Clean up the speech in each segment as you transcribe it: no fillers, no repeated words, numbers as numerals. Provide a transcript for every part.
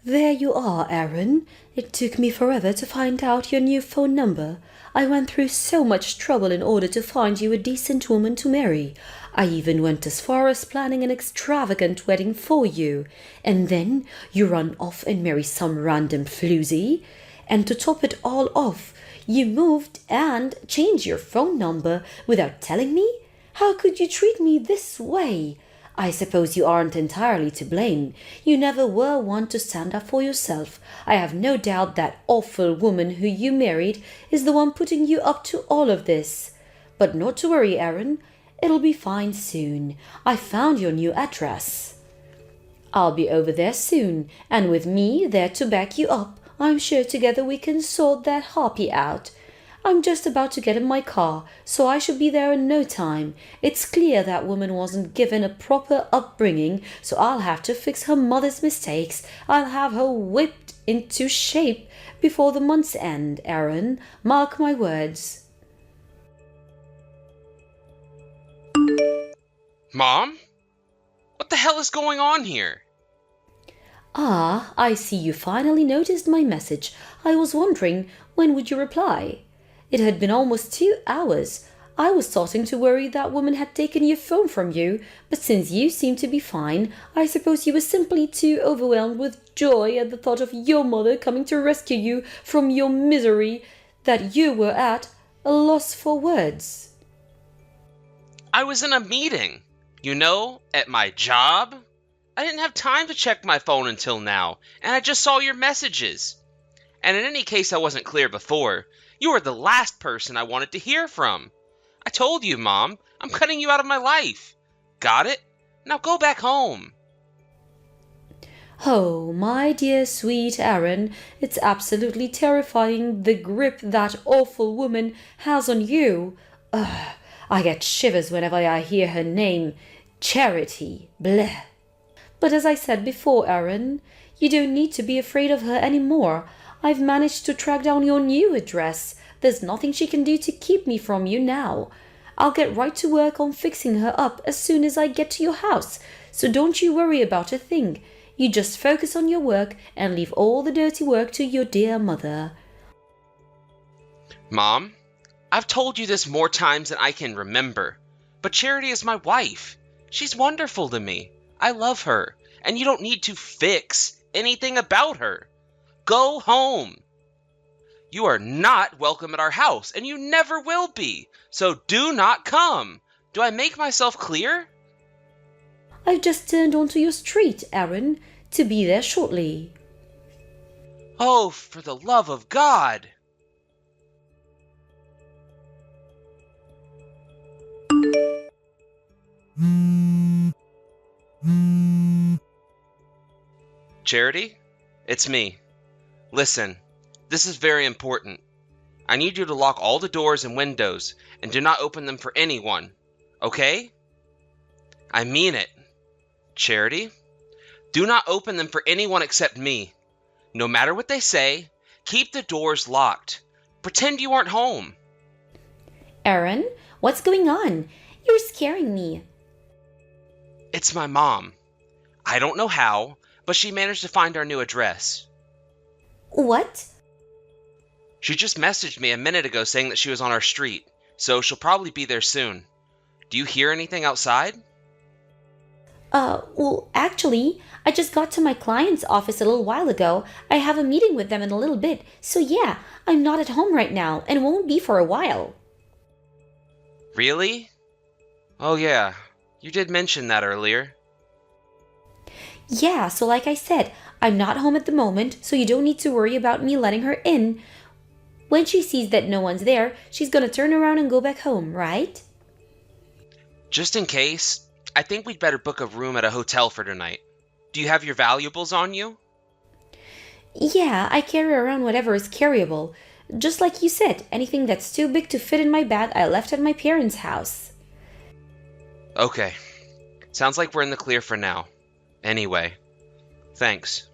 There you are, Aaron. It took me forever to find out your new phone number. I went through so much trouble in order to find you a decent woman to marry. I even went as far as planning an extravagant wedding for you. And then you run off and marry some random floozy. And to top it all off, you moved and changed your phone number without telling me? How could you treat me this way? I suppose you aren't entirely to blame. You never were one to stand up for yourself. I have no doubt that awful woman who you married is the one putting you up to all of this. But not to worry, Aaron. It'll be fine soon. I found your new address. I'll be over there soon, and with me there to back you up, I'm sure together we can sort that harpy out. I'm just about to get in my car, so I should be there in no time. It's clear that woman wasn't given a proper upbringing, so I'll have to fix her mother's mistakes. I'll have her whipped into shape before the month's end, Aaron. Mark my words. Mom? What the hell is going on here? Ah, I see you finally noticed my message. I was wondering, when would you reply? It had been almost 2 hours. I was starting to worry that woman had taken your phone from you, but since you seem to be fine, I suppose you were simply too overwhelmed with joy at the thought of your mother coming to rescue you from your misery that you were at a loss for words. I was in a meeting, at my job. I didn't have time to check my phone until now, and I just saw your messages. And in any case I wasn't clear before, you were the last person I wanted to hear from. I told you, Mom, I'm cutting you out of my life. Got it? Now go back home. Oh, my dear sweet Aaron, it's absolutely terrifying the grip that awful woman has on you. Ugh, I get shivers whenever I hear her name. Charity. Bleh. But as I said before, Aaron, you don't need to be afraid of her anymore. I've managed to track down your new address. There's nothing she can do to keep me from you now. I'll get right to work on fixing her up as soon as I get to your house, so don't you worry about a thing. You just focus on your work and leave all the dirty work to your dear mother. Mom, I've told you this more times than I can remember, but Charity is my wife. She's wonderful to me. I love her, and you don't need to fix anything about her. Go home. You are not welcome at our house, and you never will be, so do not come. Do I make myself clear? I've just turned onto your street, Aaron, to be there shortly. Oh, for the love of God! Charity? It's me. Listen, this is very important. I need you to lock all the doors and windows and do not open them for anyone, okay? I mean it. Charity? Do not open them for anyone except me. No matter what they say, keep the doors locked. Pretend you aren't home. Aaron, what's going on? You're scaring me. It's my mom. I don't know how, but she managed to find our new address. What? She just messaged me a minute ago saying that she was on our street, so she'll probably be there soon. Do you hear anything outside? Well, actually, I just got to my client's office a little while ago. I have a meeting with them in a little bit, so yeah, I'm not at home right now and won't be for a while. Really? Oh yeah, you did mention that earlier. Yeah, so like I said, I'm not home at the moment, so you don't need to worry about me letting her in. When she sees that no one's there, she's gonna turn around and go back home, right? Just in case, I think we'd better book a room at a hotel for tonight. Do you have your valuables on you? Yeah, I carry around whatever is carryable. Just like you said, anything that's too big to fit in my bag I left at my parents' house. Okay. Sounds like we're in the clear for now. Anyway, thanks.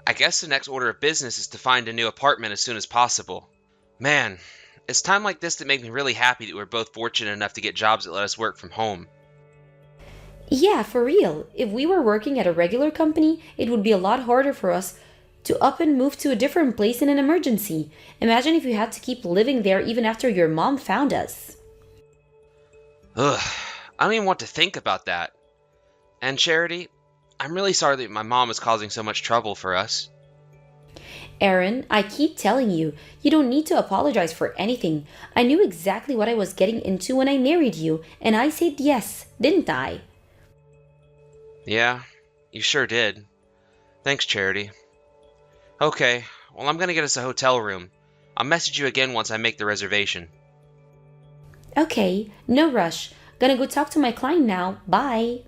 I guess the next order of business is to find a new apartment as soon as possible. Man, it's time like this that make me really happy that we're both fortunate enough to get jobs that let us work from home. Yeah, for real. If we were working at a regular company, it would be a lot harder for us to up and move to a different place in an emergency. Imagine if you had to keep living there even after your mom found us. Ugh, I don't even want to think about that. And Charity, I'm really sorry that my mom is causing so much trouble for us. Aaron, I keep telling you, you don't need to apologize for anything. I knew exactly what I was getting into when I married you, and I said yes, didn't I? Yeah, you sure did. Thanks, Charity. Okay, well, I'm gonna get us a hotel room. I'll message you again once I make the reservation. Okay, no rush. Gonna go talk to my client now. Bye.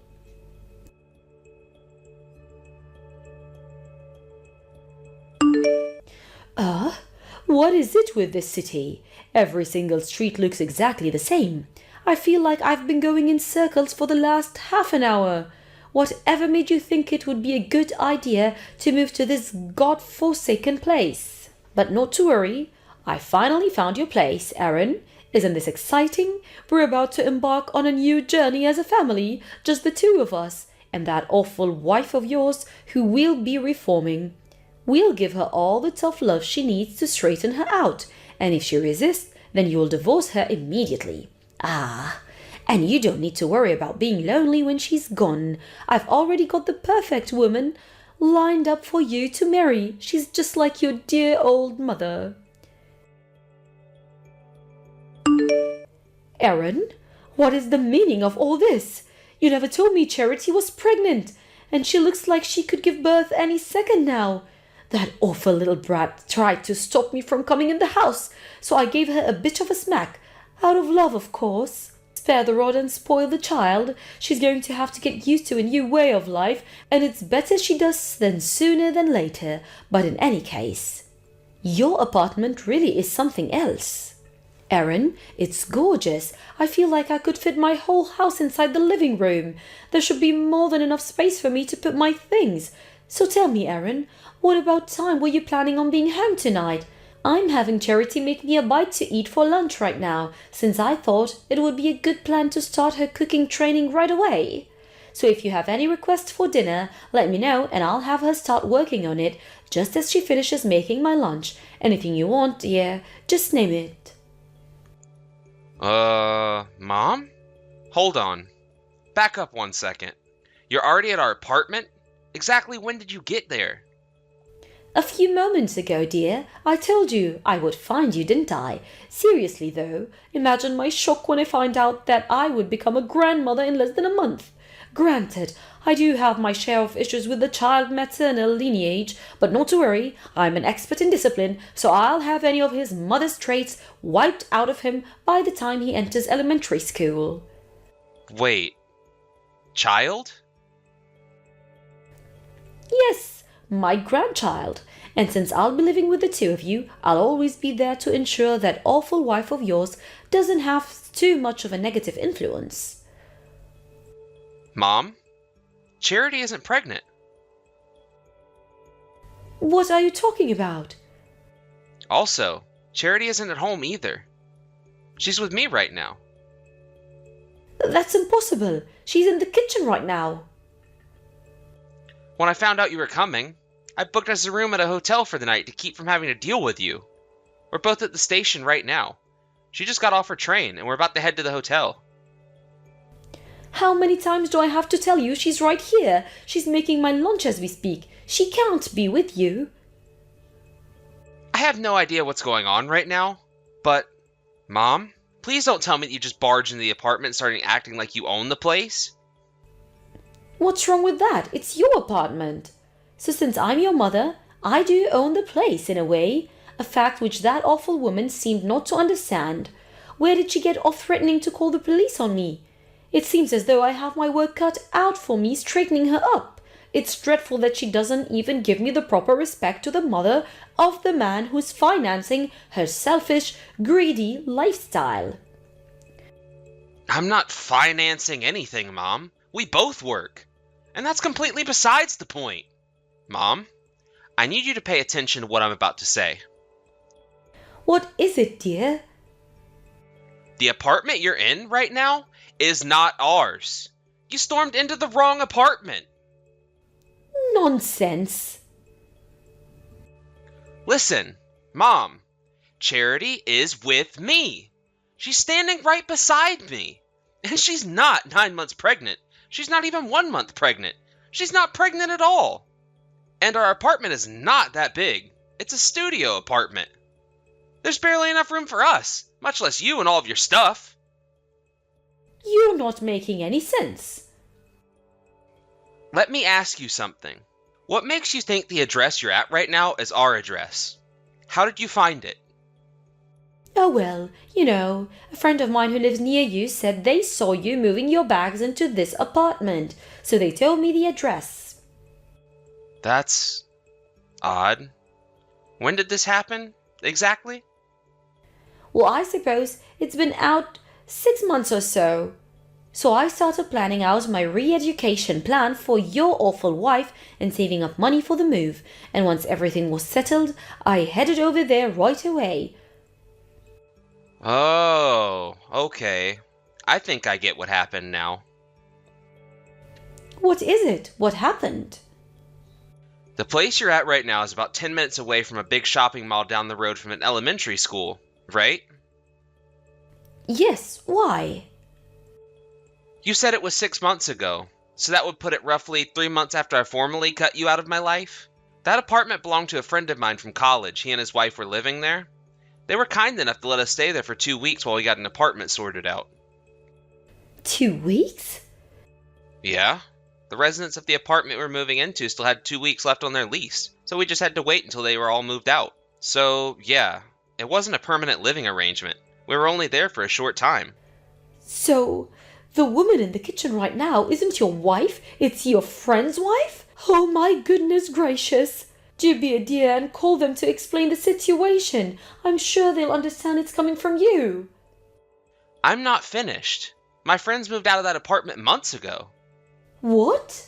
What is it with this city? Every single street looks exactly the same. I feel like I've been going in circles for the last half an hour. Whatever made you think it would be a good idea to move to this god-forsaken place? But not to worry. I finally found your place, Aaron. Isn't this exciting? We're about to embark on a new journey as a family, just the two of us, and that awful wife of yours who we'll be reforming. We'll give her all the tough love she needs to straighten her out, and if she resists, then you'll divorce her immediately. Ah, and you don't need to worry about being lonely when she's gone. I've already got the perfect woman lined up for you to marry. She's just like your dear old mother. Aaron, what is the meaning of all this? You never told me Charity was pregnant, and she looks like she could give birth any second now. That awful little brat tried to stop me from coming in the house, so I gave her a bit of a smack. Out of love, of course. Spare the rod and spoil the child. She's going to have to get used to a new way of life, and it's better she does than sooner than later. But in any case, your apartment really is something else. Aaron, it's gorgeous. I feel like I could fit my whole house inside the living room. There should be more than enough space for me to put my things. So tell me, Aaron, what about time were you planning on being home tonight? I'm having Charity make me a bite to eat for lunch right now, since I thought it would be a good plan to start her cooking training right away. So if you have any requests for dinner, let me know and I'll have her start working on it just as she finishes making my lunch. Anything you want, dear, just name it. Mom? Hold on. Back up 1 second. You're already at our apartment? Exactly when did you get there? A few moments ago, dear. I told you I would find you, didn't I? Seriously, though, imagine my shock when I find out that I would become a grandmother in less than a month. Granted, I do have my share of issues with the child maternal lineage, but not to worry, I'm an expert in discipline, so I'll have any of his mother's traits wiped out of him by the time he enters elementary school. Wait. Child? Yes, my grandchild. And since I'll be living with the two of you, I'll always be there to ensure that awful wife of yours doesn't have too much of a negative influence. Mom? Charity isn't pregnant. What are you talking about? Also, Charity isn't at home either. She's with me right now. That's impossible. She's in the kitchen right now. When I found out you were coming, I booked us a room at a hotel for the night to keep from having to deal with you. We're both at the station right now. She just got off her train, and we're about to head to the hotel. How many times do I have to tell you she's right here? She's making my lunch as we speak. She can't be with you. I have no idea what's going on right now, but... Mom, please don't tell me that you just barged into the apartment and started acting like you own the place. What's wrong with that? It's your apartment. So since I'm your mother, I do own the place in a way, a fact which that awful woman seemed not to understand. Where did she get off threatening to call the police on me? It seems as though I have my work cut out for me straightening her up. It's dreadful that she doesn't even give me the proper respect to the mother of the man who's financing her selfish, greedy lifestyle. I'm not financing anything, Mom. We both work. And that's completely besides the point. Mom, I need you to pay attention to what I'm about to say. What is it, dear? The apartment you're in right now is not ours. You stormed into the wrong apartment. Nonsense. Listen, Mom, Charity is with me. She's standing right beside me. And she's not 9 months pregnant. She's not even 1 month pregnant. She's not pregnant at all. And our apartment is not that big. It's a studio apartment. There's barely enough room for us, much less you and all of your stuff. You're not making any sense. Let me ask you something. What makes you think the address you're at right now is our address? How did you find it? Oh well, a friend of mine who lives near you said they saw you moving your bags into this apartment, so they told me the address. That's odd. When did this happen, exactly? Well, I suppose it's been out 6 months or so. So I started planning out my re-education plan for your awful wife and saving up money for the move. And once everything was settled, I headed over there right away. Oh, okay. I think I get what happened now. What is it? What happened? The place you're at right now is about 10 minutes away from a big shopping mall down the road from an elementary school, right? Yes, why? You said it was 6 months ago, so that would put it roughly 3 months after I formally cut you out of my life. That apartment belonged to a friend of mine from college. He and his wife were living there. They were kind enough to let us stay there for 2 weeks while we got an apartment sorted out. 2 weeks? Yeah. The residents of the apartment we were moving into still had 2 weeks left on their lease, so we just had to wait until they were all moved out. So, yeah, it wasn't a permanent living arrangement. We were only there for a short time. So, the woman in the kitchen right now isn't your wife, it's your friend's wife? Oh my goodness gracious! Do be a dear and call them to explain the situation. I'm sure they'll understand it's coming from you. I'm not finished. My friends moved out of that apartment months ago. What?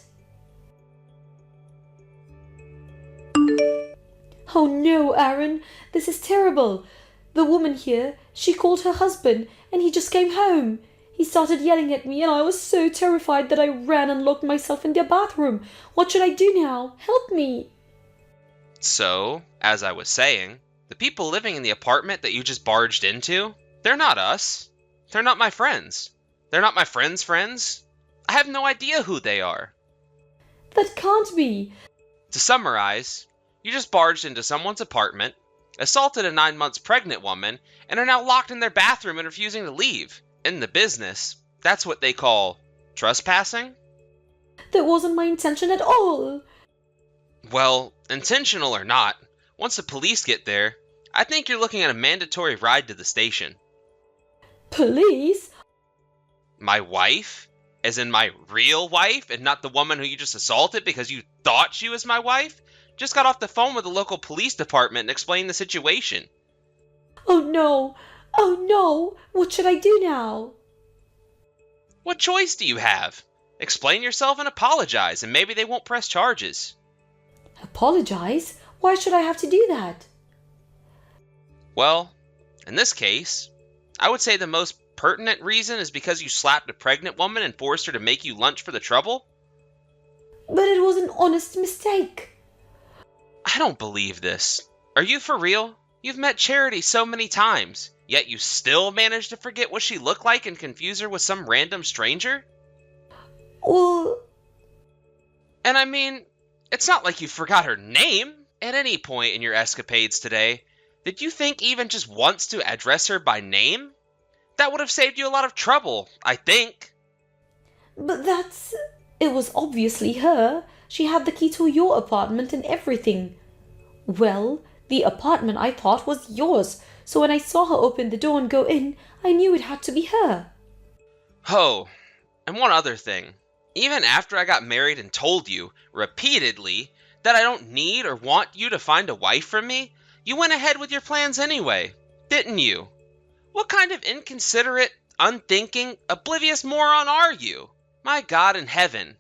Oh no, Aaron, this is terrible. The woman here, she called her husband and he just came home. He started yelling at me and I was so terrified that I ran and locked myself in their bathroom. What should I do now? Help me. So, as I was saying, the people living in the apartment that you just barged into, they're not us. They're not my friends. They're not my friends' friends. I have no idea who they are. That can't be. To summarize, you just barged into someone's apartment, assaulted a 9 months pregnant woman, and are now locked in their bathroom and refusing to leave. In the business, that's what they call trespassing? That wasn't my intention at all. Well, intentional or not, once the police get there, I think you're looking at a mandatory ride to the station. Police? My wife? As in my real wife, and not the woman who you just assaulted because you thought she was my wife? Just got off the phone with the local police department and explained the situation. Oh no! Oh no! What should I do now? What choice do you have? Explain yourself and apologize, and maybe they won't press charges. Apologize? Why should I have to do that? Well, in this case, I would say the most pertinent reason is because you slapped a pregnant woman and forced her to make you lunch for the trouble? But it was an honest mistake. I don't believe this. Are you for real? You've met Charity so many times, yet you still managed to forget what she looked like and confuse her with some random stranger? Well... And I mean, it's not like you forgot her name. At any point in your escapades today, did you think even just once to address her by name? That would have saved you a lot of trouble, I think. But that's... It was obviously her. She had the key to your apartment and everything. Well, the apartment I thought was yours, so when I saw her open the door and go in, I knew it had to be her. Oh, and one other thing. Even after I got married and told you, repeatedly, that I don't need or want you to find a wife for me, you went ahead with your plans anyway, didn't you? What kind of inconsiderate, unthinking, oblivious moron are you? My God in heaven.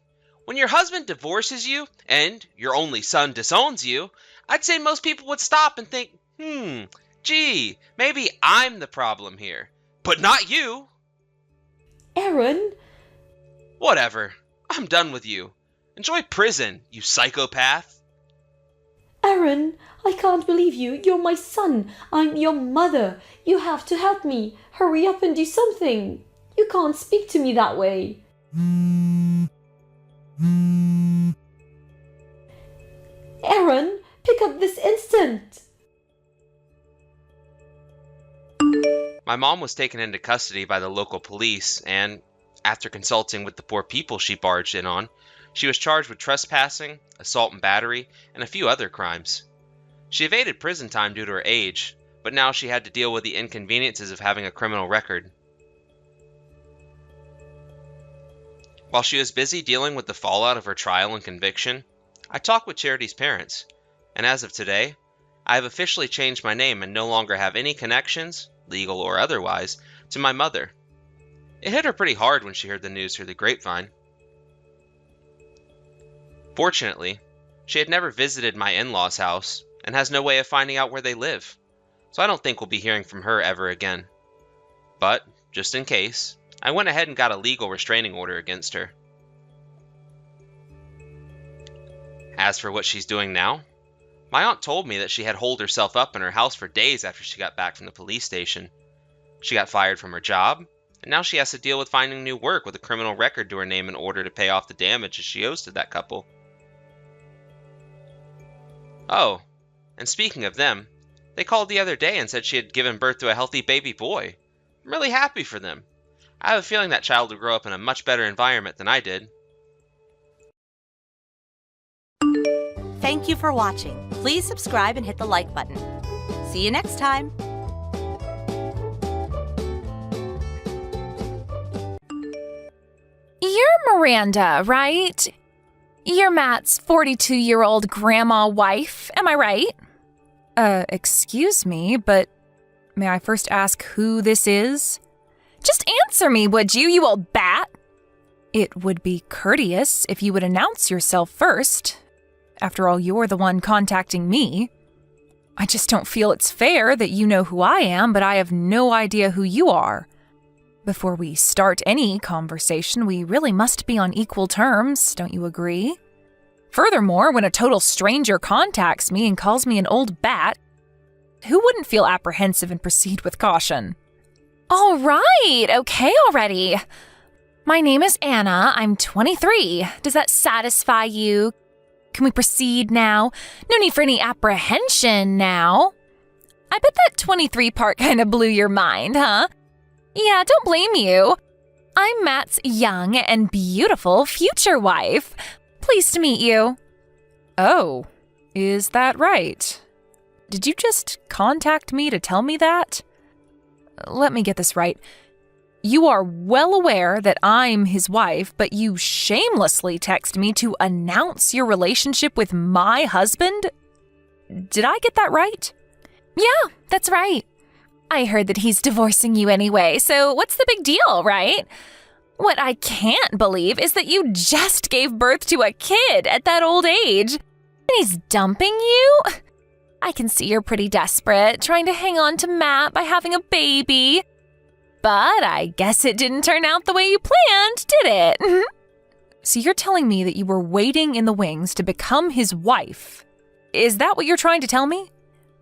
When your husband divorces you, and your only son disowns you, I'd say most people would stop and think, gee, maybe I'm the problem here. But not you. Aaron? Whatever. I'm done with you. Enjoy prison, you psychopath. Aaron, I can't believe you. You're my son. I'm your mother. You have to help me. Hurry up and do something. You can't speak to me that way. Aaron, pick up this instant. My mom was taken into custody by the local police, and after consulting with the poor people she barged in on, she was charged with trespassing, assault and battery, and a few other crimes. She evaded prison time due to her age, but now she had to deal with the inconveniences of having a criminal record. While she was busy dealing with the fallout of her trial and conviction, I talked with Charity's parents, and as of today, I have officially changed my name and no longer have any connections, legal or otherwise, to my mother. It hit her pretty hard when she heard the news through the grapevine. Fortunately, she had never visited my in-laws' house and has no way of finding out where they live, so I don't think we'll be hearing from her ever again. But, just in case, I went ahead and got a legal restraining order against her. As for what she's doing now, my aunt told me that she had holed herself up in her house for days after she got back from the police station. She got fired from her job, and now she has to deal with finding new work with a criminal record to her name in order to pay off the damages she owes to that couple. Oh, and speaking of them, they called the other day and said she had given birth to a healthy baby boy. I'm really happy for them. I have a feeling that child will grow up in a much better environment than I did. Thank you for watching. Please subscribe and hit the like button. See you next time. You're Miranda, right? You're Matt's 42-year-old grandma wife, am I right? Excuse me, but may I first ask who this is? Just answer me, would you, you old bat? It would be courteous if you would announce yourself first. After all, you're the one contacting me. I just don't feel it's fair that you know who I am, but I have no idea who you are. Before we start any conversation, we really must be on equal terms, don't you agree? Furthermore, when a total stranger contacts me and calls me an old bat, who wouldn't feel apprehensive and proceed with caution? All right, okay already. My name is Anna. I'm 23. Does that satisfy you? Can we proceed now? No need for any apprehension now. I bet that 23 part kind of blew your mind, huh? Yeah, don't blame you. I'm Matt's young and beautiful future wife. Pleased to meet you. Oh, is that right? Did you just contact me to tell me that? Let me get this right. You are well aware that I'm his wife, but you shamelessly text me to announce your relationship with my husband? Did I get that right? Yeah, that's right. I heard that he's divorcing you anyway, so what's the big deal, right? What I can't believe is that you just gave birth to a kid at that old age, and he's dumping you? I can see you're pretty desperate, trying to hang on to Matt by having a baby. But I guess it didn't turn out the way you planned, did it? So you're telling me that you were waiting in the wings to become his wife. Is that what you're trying to tell me?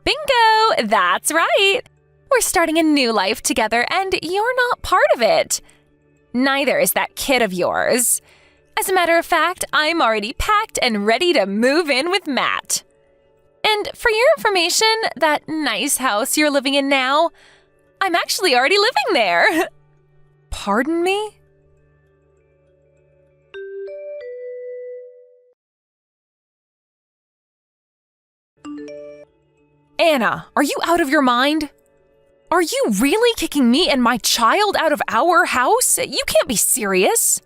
Bingo! That's right! We're starting a new life together, and you're not part of it. Neither is that kid of yours. As a matter of fact, I'm already packed and ready to move in with Matt. And for your information, that nice house you're living in now, I'm actually already living there. Pardon me? Anna, are you out of your mind? Are you really kicking me and my child out of our house? You can't be serious.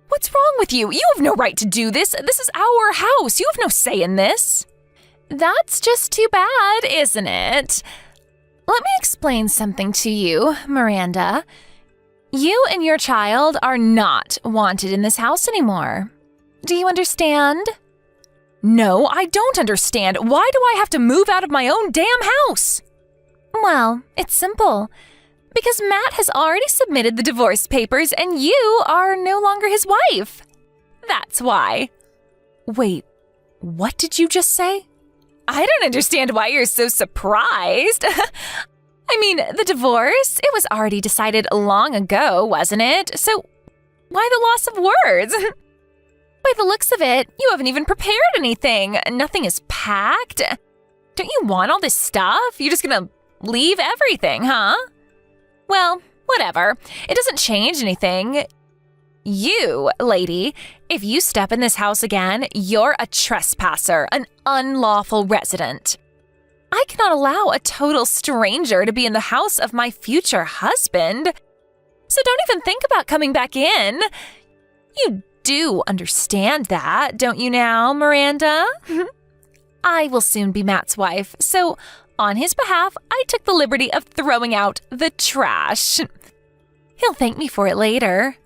What's wrong with you? You have no right to do this. This is our house. You have no say in this. That's just too bad, isn't it? Let me explain something to you, Miranda. You and your child are not wanted in this house anymore. Do you understand? No, I don't understand. Why do I have to move out of my own damn house? Well, it's simple. Because Matt has already submitted the divorce papers and you are no longer his wife. That's why. Wait, what did you just say? I don't understand why you're so surprised. I mean, the divorce, it was already decided long ago, wasn't it? So why the loss of words? By the looks of it, you haven't even prepared anything. Nothing is packed. Don't you want all this stuff? You're just gonna leave everything, huh? Well, whatever. It doesn't change anything. You, lady, if you step in this house again, you're a trespasser, an unlawful resident. I cannot allow a total stranger to be in the house of my future husband. So don't even think about coming back in. You do understand that, don't you now, Miranda? I will soon be Matt's wife, so on his behalf, I took the liberty of throwing out the trash. He'll thank me for it later.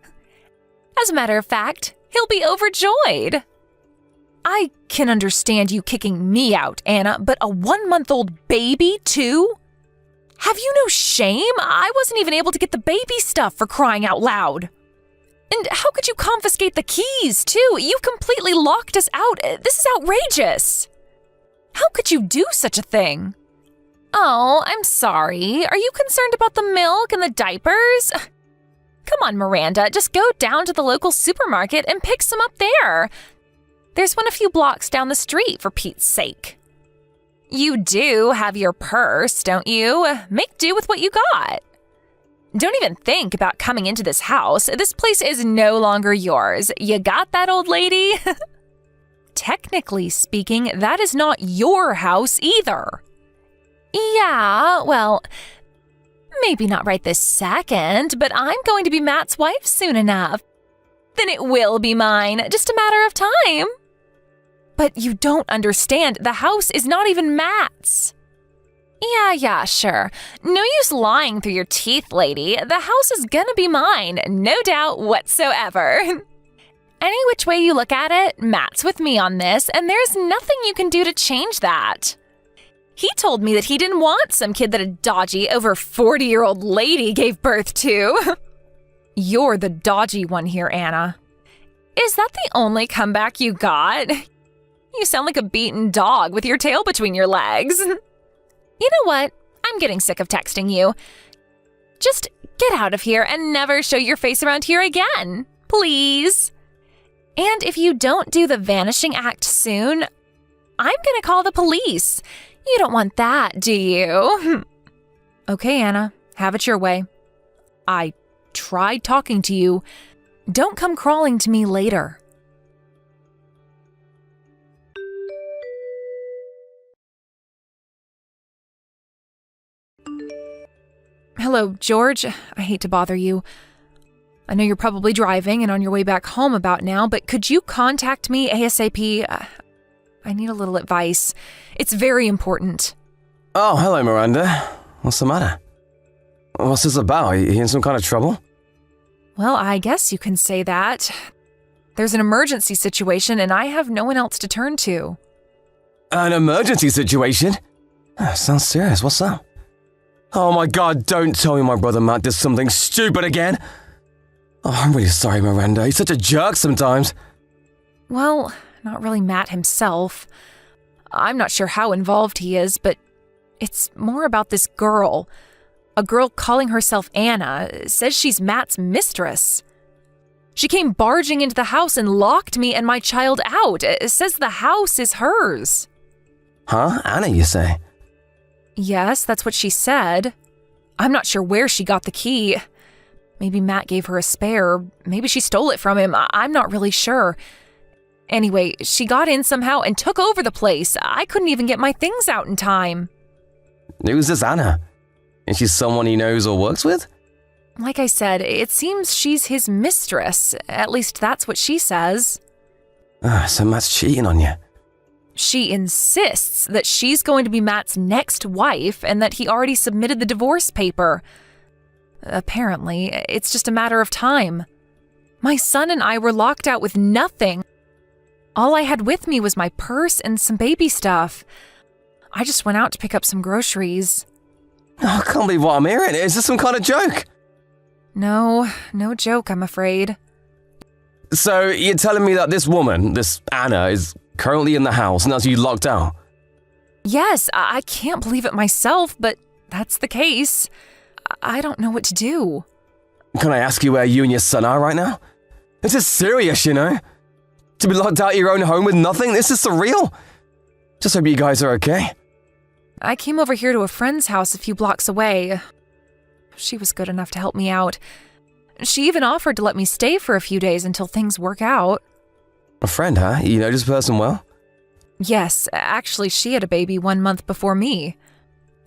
As a matter of fact, he'll be overjoyed. I can understand you kicking me out, Anna, but a 1-month-old baby, too? Have you no shame? I wasn't even able to get the baby stuff, for crying out loud. And how could you confiscate the keys, too? You completely locked us out. This is outrageous. How could you do such a thing? Oh, I'm sorry. Are you concerned about the milk and the diapers? Come on, Miranda, just go down to the local supermarket and pick some up there. There's one a few blocks down the street, for Pete's sake. You do have your purse, don't you? Make do with what you got. Don't even think about coming into this house. This place is no longer yours. You got that, old lady? Technically speaking, that is not your house either. Yeah, well, maybe not right this second, but I'm going to be Matt's wife soon enough. Then it will be mine, just a matter of time. But you don't understand, the house is not even Matt's. Yeah, sure. No use lying through your teeth, lady. The house is gonna be mine, no doubt whatsoever. Any which way you look at it, Matt's with me on this, and there's nothing you can do to change that. He told me that he didn't want some kid that a dodgy, over 40-year-old lady gave birth to. You're the dodgy one here, Anna. Is that the only comeback you got? You sound like a beaten dog with your tail between your legs. You know what? I'm getting sick of texting you. Just get out of here and never show your face around here again, please. And if you don't do the vanishing act soon, I'm gonna call the police. You don't want that, do you? Okay, Anna, have it your way. I tried talking to you. Don't come crawling to me later. Hello, George. I hate to bother you. I know you're probably driving and on your way back home about now, but could you contact me ASAP? I need a little advice. It's very important. Oh, hello, Miranda. What's the matter? What's this about? Are you in some kind of trouble? Well, I guess you can say that. There's an emergency situation and I have no one else to turn to. An emergency situation? Sounds serious. What's up? Oh my God, don't tell me my brother Matt did something stupid again. Oh, I'm really sorry, Miranda. He's such a jerk sometimes. Well, not really Matt himself. I'm not sure how involved he is, but it's more about this girl. A girl calling herself Anna says she's Matt's mistress. She came barging into the house and locked me and my child out. It says the house is hers. Huh? Anna, you say? Yes, that's what she said. I'm not sure where she got the key. Maybe Matt gave her a spare. Maybe she stole it from him. I'm not really sure. Anyway, she got in somehow and took over the place. I couldn't even get my things out in time. Who's this Anna? Is she someone he knows or works with? Like I said, it seems she's his mistress. At least that's what she says. So Matt's cheating on you. She insists that she's going to be Matt's next wife and that he already submitted the divorce paper. Apparently, it's just a matter of time. My son and I were locked out with nothing. All I had with me was my purse and some baby stuff. I just went out to pick up some groceries. Oh, I can't believe what I'm hearing. Is this some kind of joke? No joke, I'm afraid. So, you're telling me that this woman, this Anna, is currently in the house and has you locked out? Yes, I can't believe it myself, but that's the case. I don't know what to do. Can I ask you where you and your son are right now? This is serious, you know? To be locked out of your own home with nothing, this is surreal. Just hope you guys are okay. I came over here to a friend's house a few blocks away. She was good enough to help me out. She even offered to let me stay for a few days until things work out. A friend, huh? You know this person well? Yes, actually, she had a baby 1 month before me.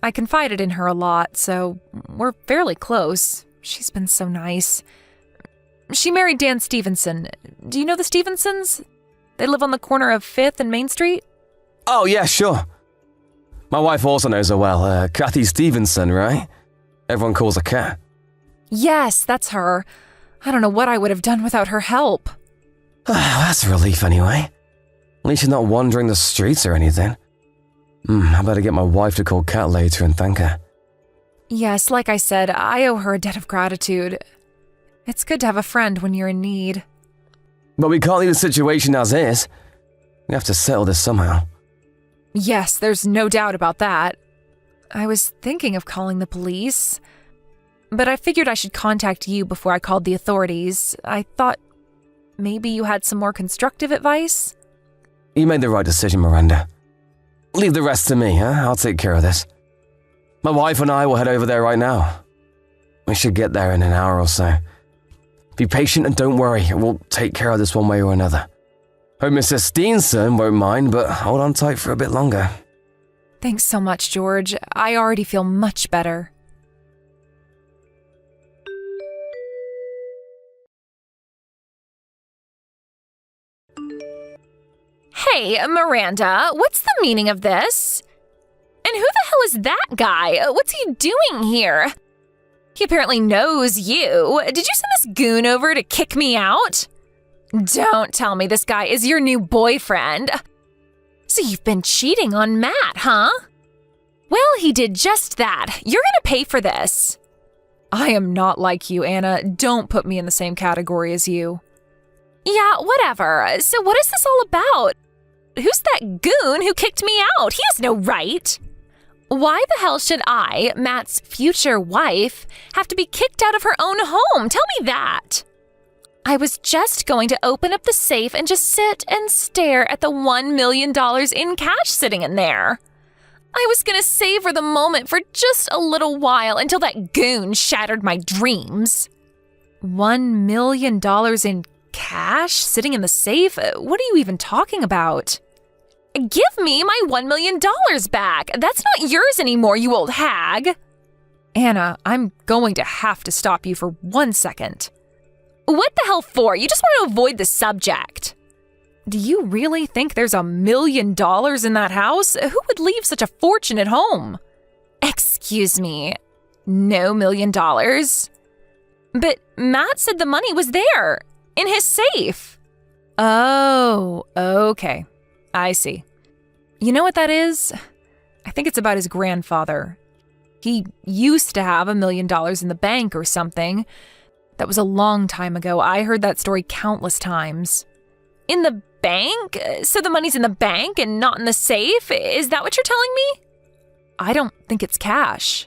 I confided in her a lot, so we're fairly close. She's been so nice. She married Dan Stevenson. Do you know the Stevensons? They live on the corner of 5th and Main Street? Oh, yeah, sure. My wife also knows her well. Kathy Stevenson, right? Everyone calls her Kat. Yes, that's her. I don't know what I would have done without her help. That's a relief anyway. At least she's not wandering the streets or anything. I better get my wife to call Kat later and thank her. Yes, like I said, I owe her a debt of gratitude. It's good to have a friend when you're in need. But we can't leave the situation as is. We have to settle this somehow. Yes, there's no doubt about that. I was thinking of calling the police, but I figured I should contact you before I called the authorities. I thought maybe you had some more constructive advice? You made the right decision, Miranda. Leave the rest to me, huh? I'll take care of this. My wife and I will head over there right now. We should get there in an hour or so. Be patient and don't worry, we'll take care of this one way or another. Hope Mrs. Stevenson won't mind, but hold on tight for a bit longer. Thanks so much, George. I already feel much better. Hey, Miranda, what's the meaning of this? And who the hell is that guy? What's he doing here? He apparently knows you. Did you send this goon over to kick me out? Don't tell me this guy is your new boyfriend. So you've been cheating on Matt, huh? Well, he did just that. You're gonna pay for this. I am not like you, Anna. Don't put me in the same category as you. Yeah, whatever. So what is this all about? Who's that goon who kicked me out? He has no right. Why the hell should I, Matt's future wife, have to be kicked out of her own home? Tell me that. I was just going to open up the safe and just sit and stare at the $1 million in cash sitting in there. I was going to savor the moment for just a little while until that goon shattered my dreams. $1 million in cash sitting in the safe? What are you even talking about? Give me my $1 million back. That's not yours anymore, you old hag. Anna, I'm going to have to stop you for 1 second. What the hell for? You just want to avoid the subject. Do you really think there's $1 million in that house? Who would leave such a fortune at home? Excuse me, no $1 million? But Matt said the money was there, in his safe. Oh, okay. I see. You know what that is? I think it's about his grandfather. He used to have $1 million in the bank or something. That was a long time ago. I heard that story countless times. In the bank? So the money's in the bank and not in the safe? Is that what you're telling me? I don't think it's cash.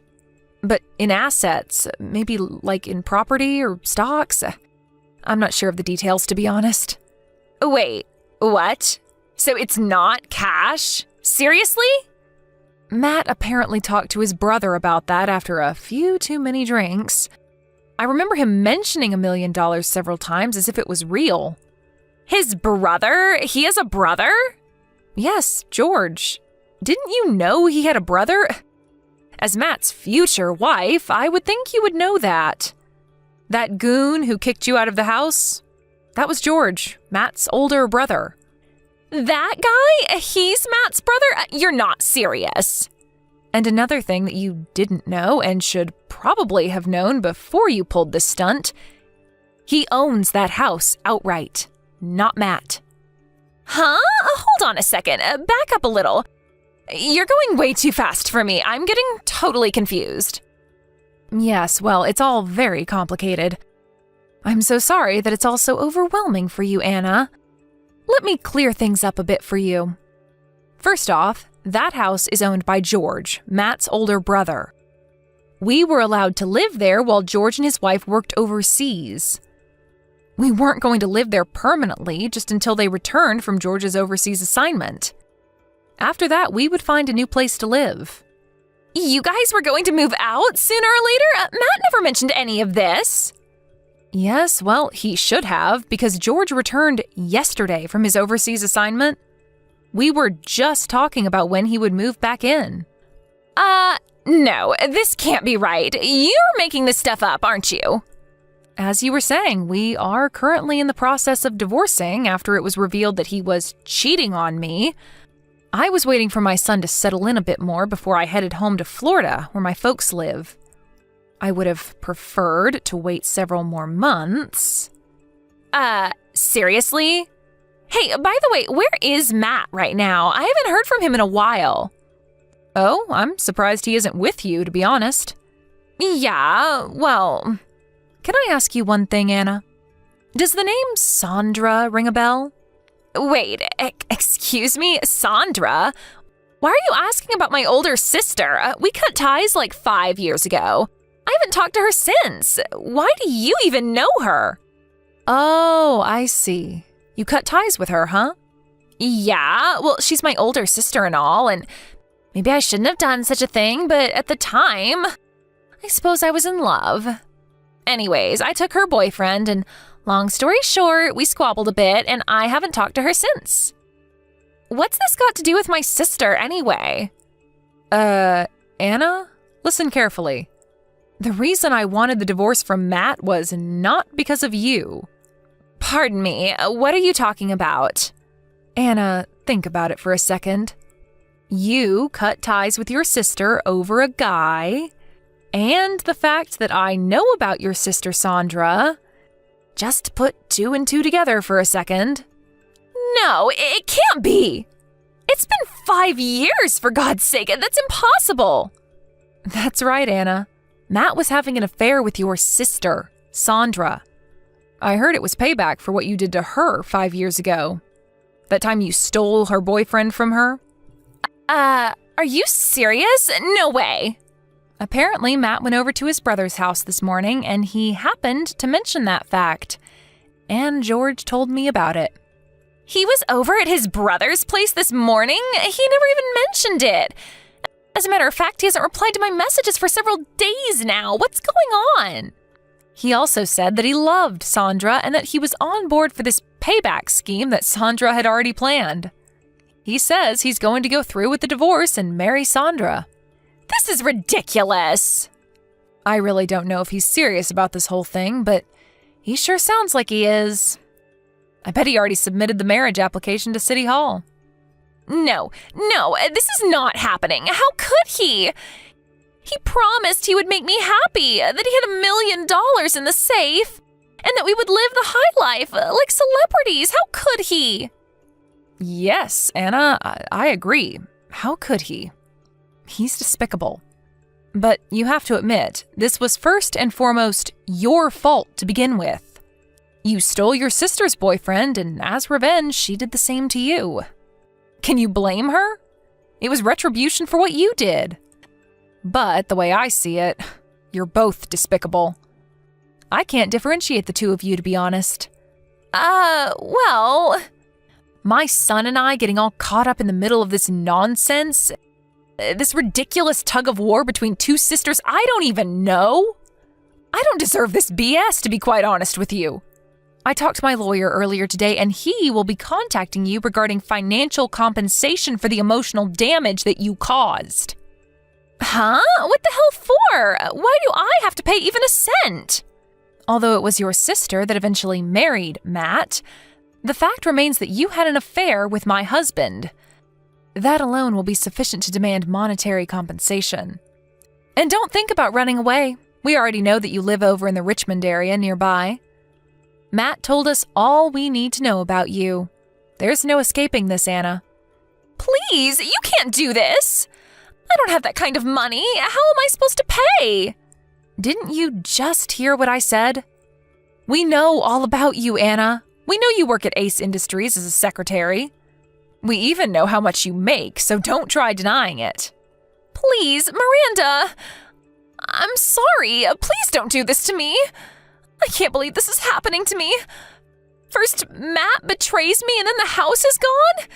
But in assets, maybe like in property or stocks. I'm not sure of the details, to be honest. Wait, what? So it's not cash? Seriously? Matt apparently talked to his brother about that after a few too many drinks. I remember him mentioning $1 million several times as if it was real. His brother? He has a brother? Yes, George. Didn't you know he had a brother? As Matt's future wife, I would think you would know that. That goon who kicked you out of the house? That was George, Matt's older brother. That guy? He's Matt's brother? You're not serious. And another thing that you didn't know and should probably have known before you pulled this stunt, he owns that house outright, not Matt. Huh? Hold on a second. Back up a little. You're going way too fast for me. I'm getting totally confused. Yes, well, it's all very complicated. I'm so sorry that it's all so overwhelming for you, Anna. Let me clear things up a bit for you. First off, that house is owned by George, Matt's older brother. We were allowed to live there while George and his wife worked overseas. We weren't going to live there permanently just until they returned from George's overseas assignment. After that, we would find a new place to live. You guys were going to move out sooner or later? Matt never mentioned any of this. Yes, well, he should have, because George returned yesterday from his overseas assignment. We were just talking about when he would move back in. No, this can't be right. You're making this stuff up, aren't you? As you were saying, we are currently in the process of divorcing after it was revealed that he was cheating on me. I was waiting for my son to settle in a bit more before I headed home to Florida, where my folks live. I would have preferred to wait several more months. Seriously? Hey, by the way, where is Matt right now? I haven't heard from him in a while. Oh, I'm surprised he isn't with you, to be honest. Yeah, well, can I ask you one thing, Anna? Does the name Sandra ring a bell? Wait, excuse me, Sandra? Why are you asking about my older sister? We cut ties like 5 years ago. I haven't talked to her since. Why do you even know her? Oh, I see. You cut ties with her, huh? Yeah, well, she's my older sister and all, and maybe I shouldn't have done such a thing, but at the time, I suppose I was in love. Anyways, I took her boyfriend, and long story short, we squabbled a bit, and I haven't talked to her since. What's this got to do with my sister, anyway? Anna? Listen carefully. The reason I wanted the divorce from Matt was not because of you. Pardon me, what are you talking about? Anna, think about it for a second. You cut ties with your sister over a guy, and the fact that I know about your sister Sandra. Just put 2 and 2 together for a second. No, it can't be. It's been 5 years, for God's sake. That's impossible. That's right, Anna. Matt was having an affair with your sister, Sandra. I heard it was payback for what you did to her 5 years ago. That time you stole her boyfriend from her? Are you serious? No way. Apparently, Matt went over to his brother's house this morning, and he happened to mention that fact. And George told me about it. He was over at his brother's place this morning? He never even mentioned it. As a matter of fact, he hasn't replied to my messages for several days now. What's going on? He also said that he loved Sandra and that he was on board for this payback scheme that Sandra had already planned. He says he's going to go through with the divorce and marry Sandra. This is ridiculous. I really don't know if he's serious about this whole thing, but he sure sounds like he is. I bet he already submitted the marriage application to City Hall. No, this is not happening. How could he? He promised he would make me happy, that he had $1 million in the safe, and that we would live the high life like celebrities. How could he? Yes, Anna, I agree. How could he? He's despicable. But you have to admit, this was first and foremost your fault to begin with. You stole your sister's boyfriend, and as revenge, she did the same to you. Can you blame her? It was retribution for what you did. But the way I see it, you're both despicable. I can't differentiate the two of you, to be honest. Well, my son and I getting all caught up in the middle of this nonsense, this ridiculous tug of war between two sisters I don't even know. I don't deserve this BS, to be quite honest with you. I talked to my lawyer earlier today, and he will be contacting you regarding financial compensation for the emotional damage that you caused. Huh? What the hell for? Why do I have to pay even a cent? Although it was your sister that eventually married Matt, the fact remains that you had an affair with my husband. That alone will be sufficient to demand monetary compensation. And don't think about running away. We already know that you live over in the Richmond area nearby. Matt told us all we need to know about you. There's no escaping this, Anna. Please, you can't do this. I don't have that kind of money. How am I supposed to pay? Didn't you just hear what I said? We know all about you, Anna. We know you work at Ace Industries as a secretary. We even know how much you make, so don't try denying it. Please, Miranda. I'm sorry. Please don't do this to me. I can't believe this is happening to me. First, Matt betrays me and then the house is gone?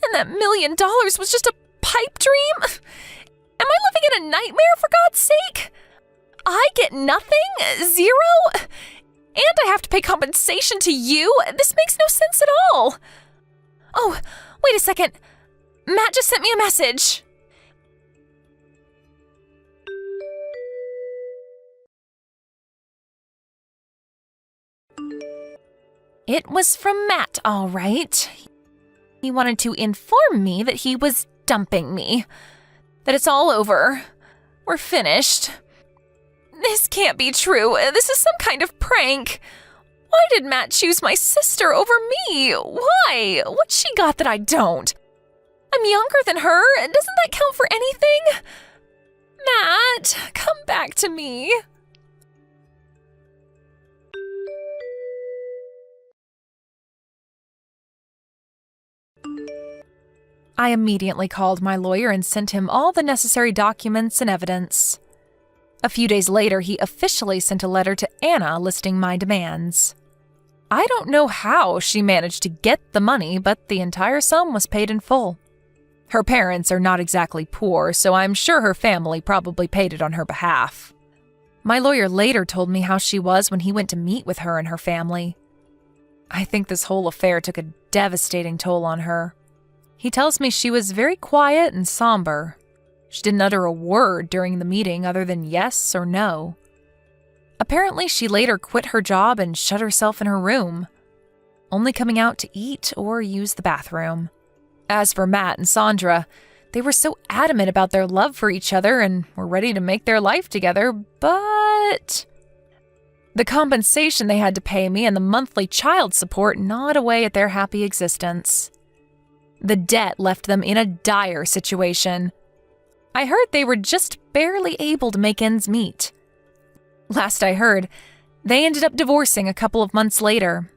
And that $1 million was just a pipe dream? Am I living in a nightmare, for God's sake? I get nothing? Zero? And I have to pay compensation to you? This makes no sense at all. Oh, wait a second. Matt just sent me a message. It was from Matt, all right. He wanted to inform me that he was dumping me. That it's all over. We're finished. This can't be true. This is some kind of prank. Why did Matt choose my sister over me? Why? What's she got that I don't? I'm younger than her. Doesn't that count for anything? Matt, come back to me. I immediately called my lawyer and sent him all the necessary documents and evidence. A few days later, he officially sent a letter to Anna listing my demands. I don't know how she managed to get the money, but the entire sum was paid in full. Her parents are not exactly poor, so I'm sure her family probably paid it on her behalf. My lawyer later told me how she was when he went to meet with her and her family. I think this whole affair took a devastating toll on her. He tells me she was very quiet and somber. She didn't utter a word during the meeting other than yes or no. Apparently, she later quit her job and shut herself in her room, only coming out to eat or use the bathroom. As for Matt and Sandra, they were so adamant about their love for each other and were ready to make their life together, but the compensation they had to pay me and the monthly child support gnawed away at their happy existence. The debt left them in a dire situation. I heard they were just barely able to make ends meet. Last I heard, they ended up divorcing a couple of months later.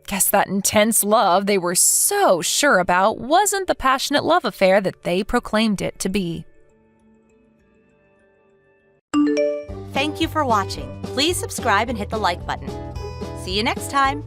Guess that intense love they were so sure about wasn't the passionate love affair that they proclaimed it to be. Thank you for watching. Please subscribe and hit the like button. See you next time.